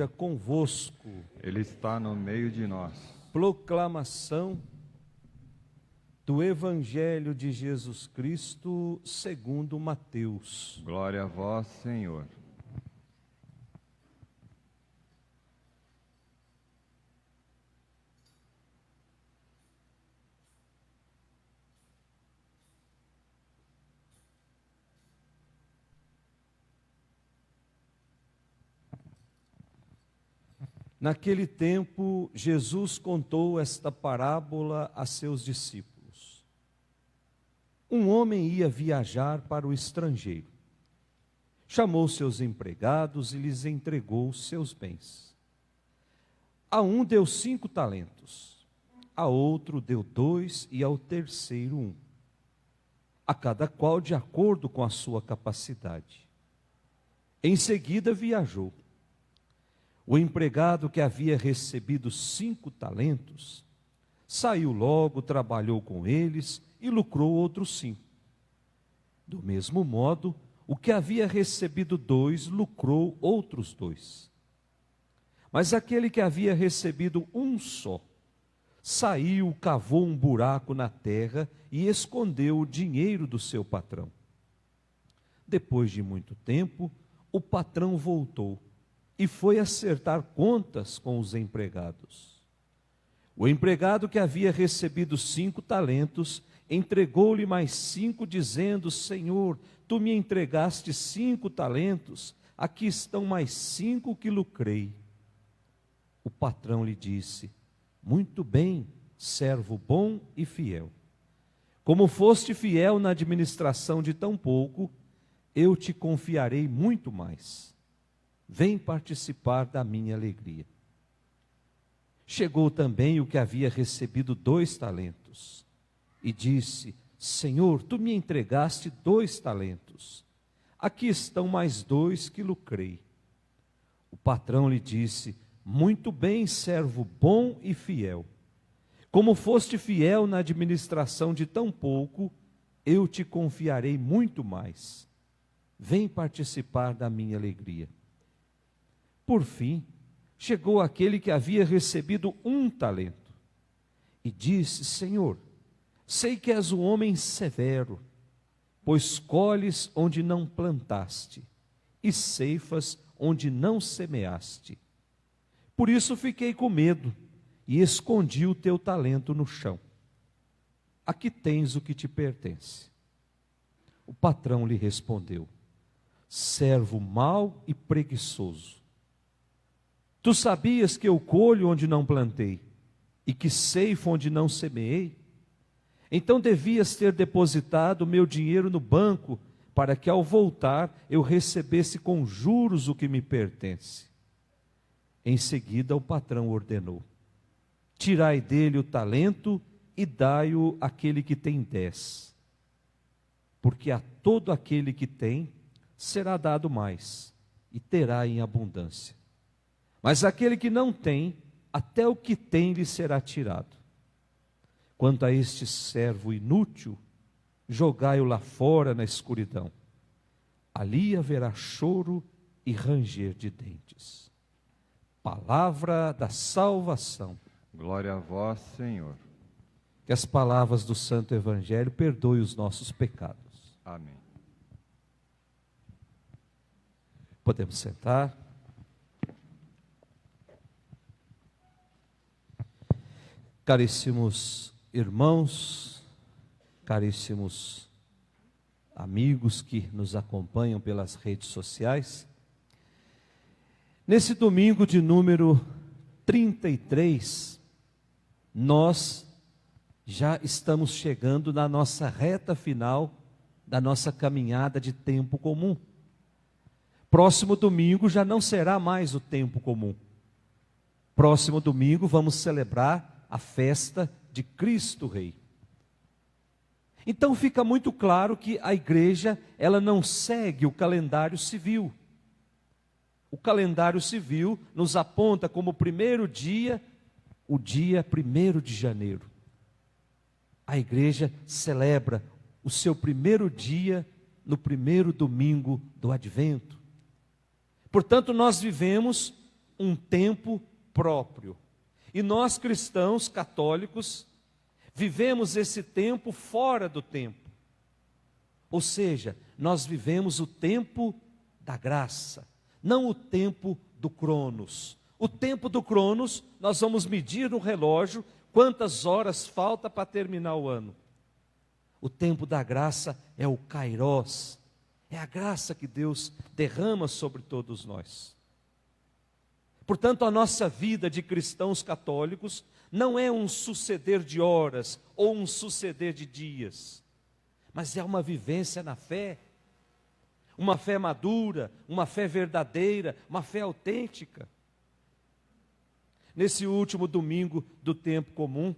convosco. Ele está no meio de nós. Proclamação do Evangelho de Jesus Cristo segundo Mateus. Glória a vós, Senhor. Naquele tempo, Jesus contou esta parábola a seus discípulos. Um homem ia viajar para o estrangeiro. Chamou seus empregados e lhes entregou seus bens. A um deu 5 talentos, a outro deu 2 e ao terceiro 1. A cada qual de acordo com a sua capacidade. Em seguida viajou. O empregado que havia recebido 5 talentos, saiu logo, trabalhou com eles e lucrou outros 5. Do mesmo modo, o que havia recebido 2, lucrou outros 2. Mas aquele que havia recebido 1 só, saiu, cavou um buraco na terra e escondeu o dinheiro do seu patrão. Depois de muito tempo, o patrão voltou e foi acertar contas com os empregados. O empregado que havia recebido 5 talentos, entregou-lhe mais 5, dizendo: Senhor, tu me entregaste 5 talentos, aqui estão mais 5 que lucrei. O patrão lhe disse: muito bem, servo bom e fiel. Como foste fiel na administração de tão pouco, eu te confiarei muito mais. Vem participar da minha alegria. Chegou também o que havia recebido 2 talentos e disse: Senhor, tu me entregaste 2 talentos. Aqui estão mais 2 que lucrei. O patrão lhe disse: muito bem, servo bom e fiel. Como foste fiel na administração de tão pouco, eu te confiarei muito mais. Vem participar da minha alegria. Por fim, chegou aquele que havia recebido 1 talento e disse: Senhor, sei que és um homem severo, pois colhes onde não plantaste e ceifas onde não semeaste. Por isso fiquei com medo e escondi o teu talento no chão. Aqui tens o que te pertence. O patrão lhe respondeu: servo mau e preguiçoso. Tu sabias que eu colho onde não plantei e que ceifo onde não semeei? Então devias ter depositado o meu dinheiro no banco, para que ao voltar eu recebesse com juros o que me pertence. Em seguida o patrão ordenou: tirai dele o talento e dai-o àquele que tem 10. Porque a todo aquele que tem será dado mais, e terá em abundância. Mas aquele que não tem, até o que tem lhe será tirado. Quanto a este servo inútil, jogai-o lá fora na escuridão. Ali haverá choro e ranger de dentes. Palavra da salvação. Glória a vós, Senhor. Que as palavras do Santo Evangelho perdoem os nossos pecados. Amém. Podemos sentar. Caríssimos irmãos, caríssimos amigos que nos acompanham pelas redes sociais, nesse domingo de número 33, nós já estamos chegando na nossa reta final da nossa caminhada de tempo comum. Próximo domingo já não será mais o tempo comum. Próximo domingo vamos celebrar a festa de Cristo Rei. Então fica muito claro que a igreja, ela não segue o calendário civil. O calendário civil nos aponta como primeiro dia, o dia 1º de janeiro. A igreja celebra o seu primeiro dia no primeiro domingo do Advento. Portanto, nós vivemos um tempo próprio. E nós cristãos católicos vivemos esse tempo fora do tempo. Ou seja, nós vivemos o tempo da graça, não o tempo do Cronos. O tempo do Cronos, nós vamos medir no relógio quantas horas falta para terminar o ano. O tempo da graça é o Kairós, é a graça que Deus derrama sobre todos nós. Portanto, a nossa vida de cristãos católicos não é um suceder de horas ou um suceder de dias, mas é uma vivência na fé, uma fé madura, uma fé verdadeira, uma fé autêntica. Nesse último domingo do tempo comum,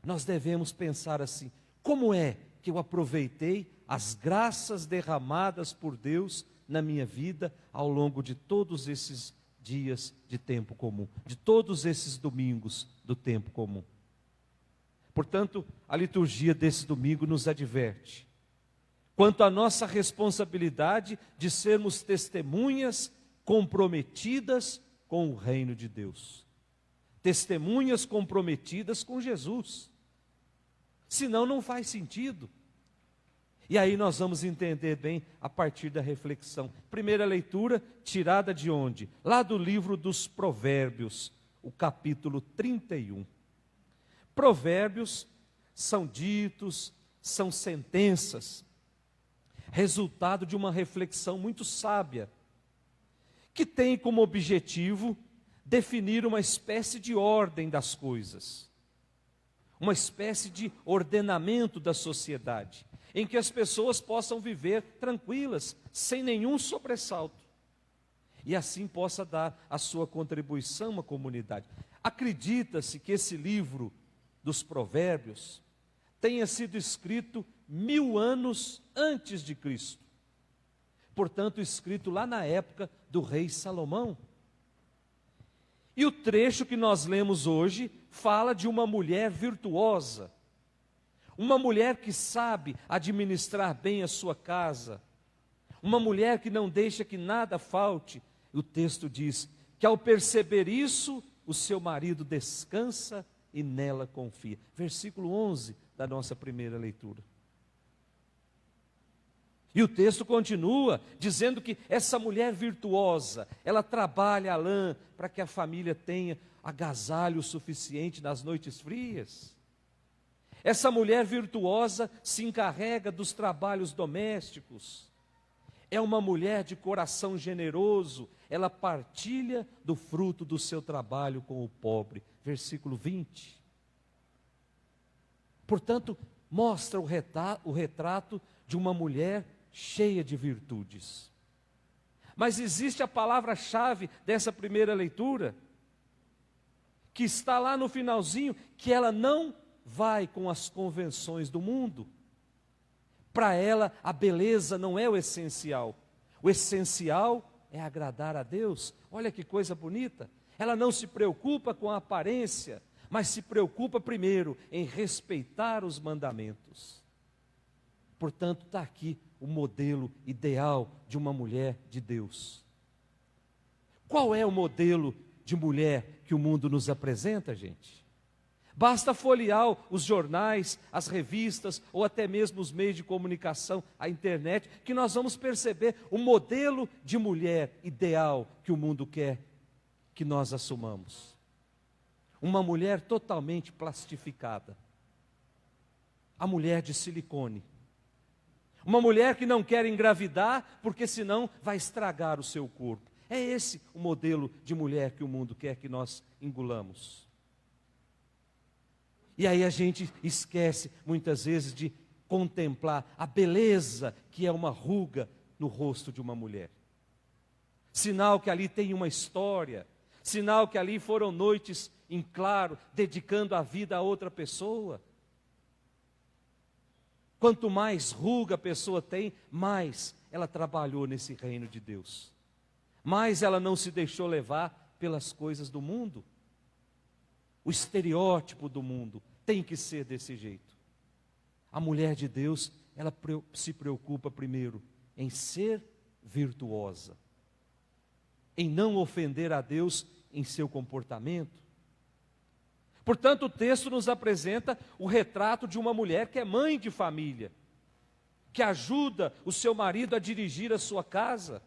nós devemos pensar assim: como é que eu aproveitei as graças derramadas por Deus na minha vida ao longo de todos esses dias de tempo comum, de todos esses domingos do tempo comum? Portanto, a liturgia desse domingo nos adverte quanto à nossa responsabilidade de sermos testemunhas comprometidas com o reino de Deus. Testemunhas comprometidas com Jesus. Senão não faz sentido. E aí nós vamos entender bem a partir da reflexão. Primeira leitura, tirada de onde? Lá do livro dos Provérbios, o capítulo 31. Provérbios são ditos, são sentenças, resultado de uma reflexão muito sábia, que tem como objetivo definir uma espécie de ordem das coisas, uma espécie de ordenamento da sociedade, em que as pessoas possam viver tranquilas, sem nenhum sobressalto, e assim possa dar a sua contribuição à comunidade. Acredita-se que esse livro dos Provérbios tenha sido escrito 1000 anos antes de Cristo, portanto escrito lá na época do rei Salomão. E o trecho que nós lemos hoje fala de uma mulher virtuosa, uma mulher que sabe administrar bem a sua casa, uma mulher que não deixa que nada falte. O texto diz que ao perceber isso, o seu marido descansa e nela confia. Versículo 11 da nossa primeira leitura. E o texto continua dizendo que essa mulher virtuosa, ela trabalha a lã para que a família tenha agasalho suficiente nas noites frias. Essa mulher virtuosa se encarrega dos trabalhos domésticos. É uma mulher de coração generoso, ela partilha do fruto do seu trabalho com o pobre. Versículo 20. Portanto, mostra o retrato de uma mulher cheia de virtudes. Mas existe a palavra-chave dessa primeira leitura, que está lá no finalzinho, que ela não vai com as convenções do mundo. Para ela, a beleza não é o essencial. O essencial é agradar a Deus. Olha que coisa bonita. Ela não se preocupa com a aparência, mas se preocupa primeiro em respeitar os mandamentos. Portanto, está aqui o modelo ideal de uma mulher de Deus. Qual é o modelo de mulher que o mundo nos apresenta, gente? Basta folhear os jornais, as revistas, ou até mesmo os meios de comunicação, a internet, que nós vamos perceber o modelo de mulher ideal que o mundo quer que nós assumamos. Uma mulher totalmente plastificada. A mulher de silicone. Uma mulher que não quer engravidar, porque senão vai estragar o seu corpo. É esse o modelo de mulher que o mundo quer que nós engolamos. E aí a gente esquece, muitas vezes, de contemplar a beleza que é uma ruga no rosto de uma mulher. Sinal que ali tem uma história, sinal que ali foram noites em claro, dedicando a vida a outra pessoa. Quanto mais ruga a pessoa tem, mais ela trabalhou nesse reino de Deus. Mais ela não se deixou levar pelas coisas do mundo. O estereótipo do mundo tem que ser desse jeito. A mulher de Deus, ela se preocupa primeiro em ser virtuosa, em não ofender a Deus em seu comportamento. Portanto, o texto nos apresenta o retrato de uma mulher que é mãe de família, que ajuda o seu marido a dirigir a sua casa,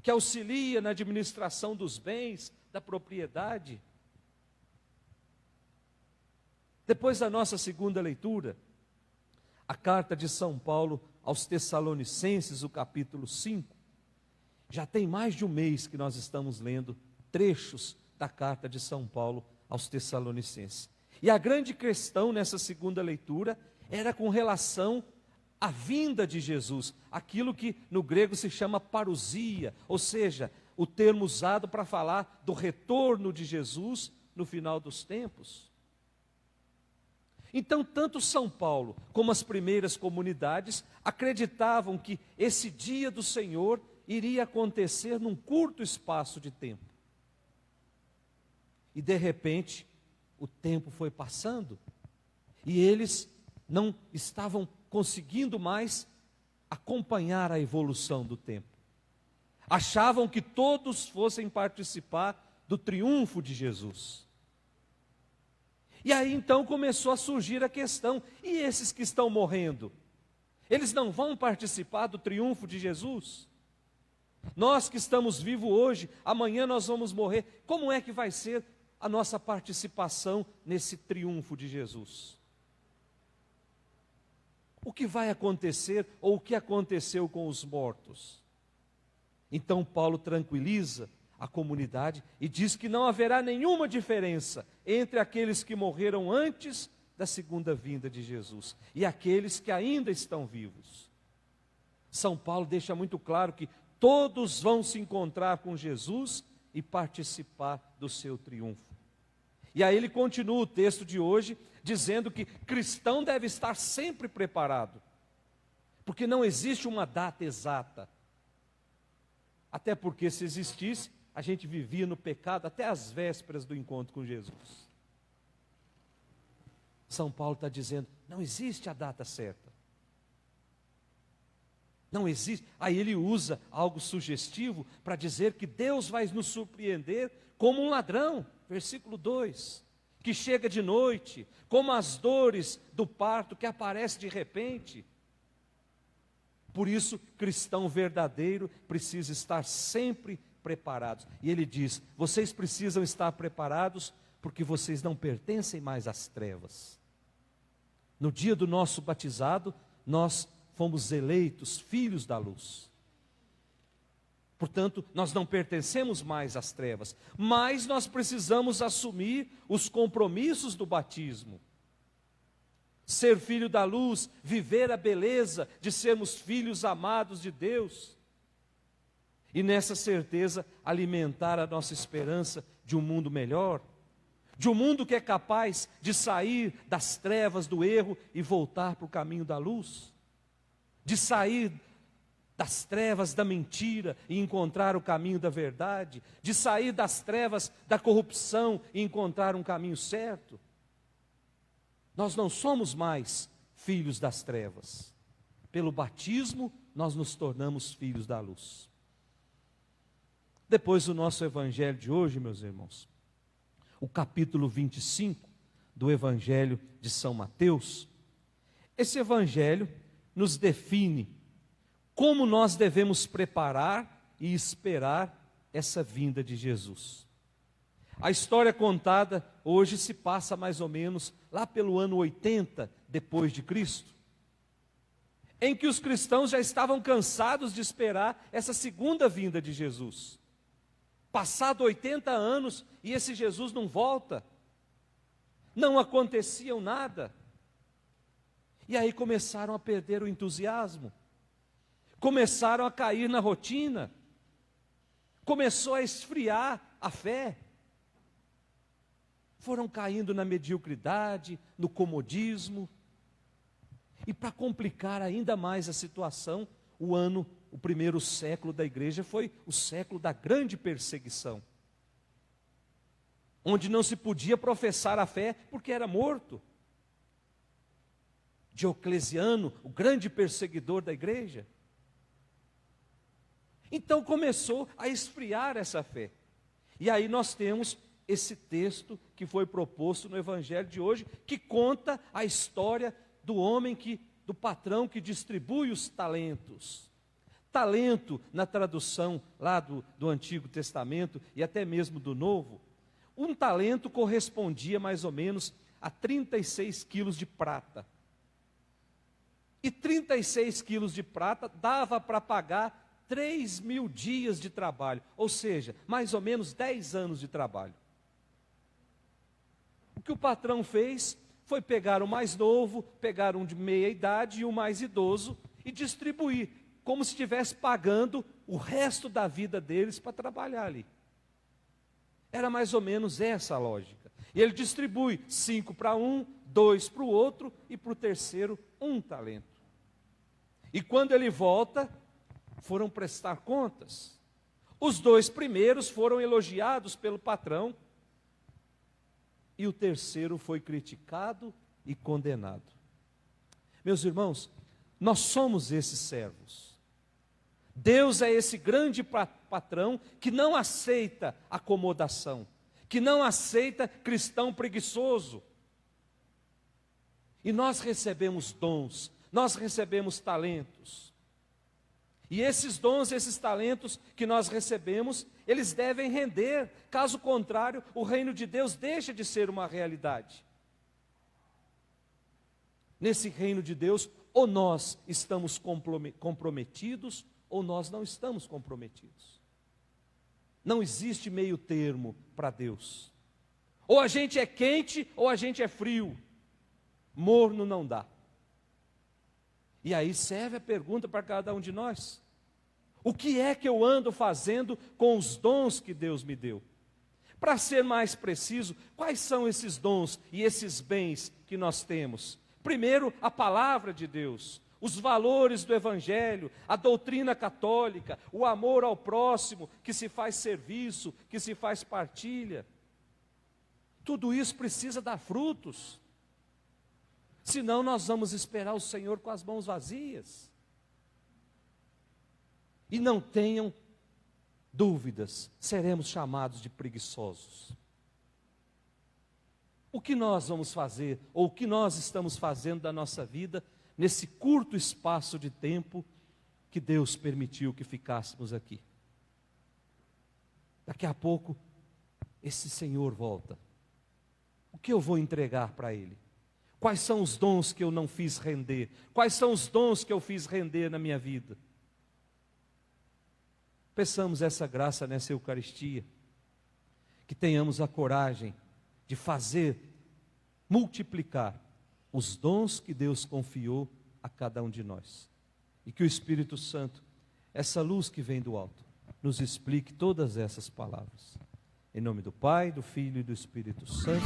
que auxilia na administração dos bens, da propriedade. Depois da nossa segunda leitura, a carta de São Paulo aos Tessalonicenses, o capítulo 5, já tem mais de um mês que nós estamos lendo trechos da carta de São Paulo aos Tessalonicenses. E a grande questão nessa segunda leitura era com relação à vinda de Jesus, aquilo que no grego se chama parousia, ou seja, o termo usado para falar do retorno de Jesus no final dos tempos. Então, tanto São Paulo como as primeiras comunidades acreditavam que esse dia do Senhor iria acontecer num curto espaço de tempo. E de repente, o tempo foi passando e eles não estavam conseguindo mais acompanhar a evolução do tempo. Achavam que todos fossem participar do triunfo de Jesus. E aí então começou a surgir a questão: e esses que estão morrendo? Eles não vão participar do triunfo de Jesus? Nós que estamos vivos hoje, amanhã nós vamos morrer. Como é que vai ser a nossa participação nesse triunfo de Jesus? O que vai acontecer, ou o que aconteceu com os mortos? Então Paulo tranquiliza a comunidade e diz que não haverá nenhuma diferença entre aqueles que morreram antes da segunda vinda de Jesus e aqueles que ainda estão vivos. São Paulo deixa muito claro que todos vão se encontrar com Jesus e participar do seu triunfo. E aí ele continua o texto de hoje dizendo que cristão deve estar sempre preparado, porque não existe uma data exata. Até porque, se existisse, a gente vivia no pecado até as vésperas do encontro com Jesus. São Paulo está dizendo, não existe a data certa. Não existe. Aí ele usa algo sugestivo para dizer que Deus vai nos surpreender como um ladrão, versículo 2, que chega de noite, como as dores do parto que aparece de repente. Por isso, cristão verdadeiro precisa estar sempre preparados. E ele diz, vocês precisam estar preparados porque vocês não pertencem mais às trevas. No dia do nosso batizado, nós fomos eleitos filhos da luz. Portanto, nós não pertencemos mais às trevas, mas nós precisamos assumir os compromissos do batismo. Ser filho da luz, viver a beleza de sermos filhos amados de Deus. E nessa certeza, alimentar a nossa esperança de um mundo melhor, de um mundo que é capaz de sair das trevas do erro e voltar para o caminho da luz, de sair das trevas da mentira e encontrar o caminho da verdade, de sair das trevas da corrupção e encontrar um caminho certo. Nós não somos mais filhos das trevas. Pelo batismo, nós nos tornamos filhos da luz. Depois do nosso evangelho de hoje, meus irmãos, o capítulo 25 do evangelho de São Mateus, esse evangelho nos define como nós devemos preparar e esperar essa vinda de Jesus. A história contada hoje se passa mais ou menos lá pelo ano 80 depois de Cristo, em que os cristãos já estavam cansados de esperar essa segunda vinda de Jesus. Passado 80 anos e esse Jesus não volta, não acontecia nada. E aí começaram a perder o entusiasmo, começaram a cair na rotina, começou a esfriar a fé. Foram caindo na mediocridade, no comodismo. E para complicar ainda mais a situação, o primeiro século da igreja foi o século da grande perseguição, onde não se podia professar a fé porque era morto. Diocleciano, o grande perseguidor da igreja. Então começou a esfriar essa fé. E aí nós temos esse texto que foi proposto no evangelho de hoje, que conta a história do homem do patrão que distribui os talentos. Talento, na tradução lá do Antigo Testamento e até mesmo do Novo, um talento correspondia mais ou menos a 36 quilos de prata. E 36 quilos de prata dava para pagar 3.000 dias de trabalho, ou seja, mais ou menos 10 anos de trabalho. O que o patrão fez foi pegar o mais novo, pegar um de meia idade e o mais idoso e distribuir, como se estivesse pagando o resto da vida deles para trabalhar ali. Era mais ou menos essa a lógica. E ele distribui 5 para um, 2 para o outro e para o terceiro 1 talento. E quando ele volta, foram prestar contas. Os 2 primeiros foram elogiados pelo patrão e o terceiro foi criticado e condenado. Meus irmãos, nós somos esses servos. Deus é esse grande patrão que não aceita acomodação, que não aceita cristão preguiçoso. E nós recebemos dons, nós recebemos talentos. E esses dons, esses talentos que nós recebemos, eles devem render. Caso contrário, o reino de Deus deixa de ser uma realidade. Nesse reino de Deus, ou nós estamos comprometidos, ou nós não estamos comprometidos. Não existe meio termo para Deus. Ou a gente é quente, ou a gente é frio. Morno não dá. E aí serve a pergunta para cada um de nós: o que é que eu ando fazendo com os dons que Deus me deu? Para ser mais preciso, quais são esses dons e esses bens que nós temos? Primeiro, a palavra de Deus, os valores do Evangelho, a doutrina católica, o amor ao próximo, que se faz serviço, que se faz partilha. Tudo isso precisa dar frutos. Senão nós vamos esperar o Senhor com as mãos vazias. E não tenham dúvidas, seremos chamados de preguiçosos. O que nós vamos fazer, ou o que nós estamos fazendo da nossa vida, nesse curto espaço de tempo que Deus permitiu que ficássemos aqui? Daqui a pouco, esse Senhor volta. O que eu vou entregar para Ele? Quais são os dons que eu não fiz render? Quais são os dons que eu fiz render na minha vida? Peçamos essa graça nessa Eucaristia, que tenhamos a coragem de fazer, multiplicar os dons que Deus confiou a cada um de nós. E que o Espírito Santo, essa luz que vem do alto, nos explique todas essas palavras. Em nome do Pai, do Filho e do Espírito Santo.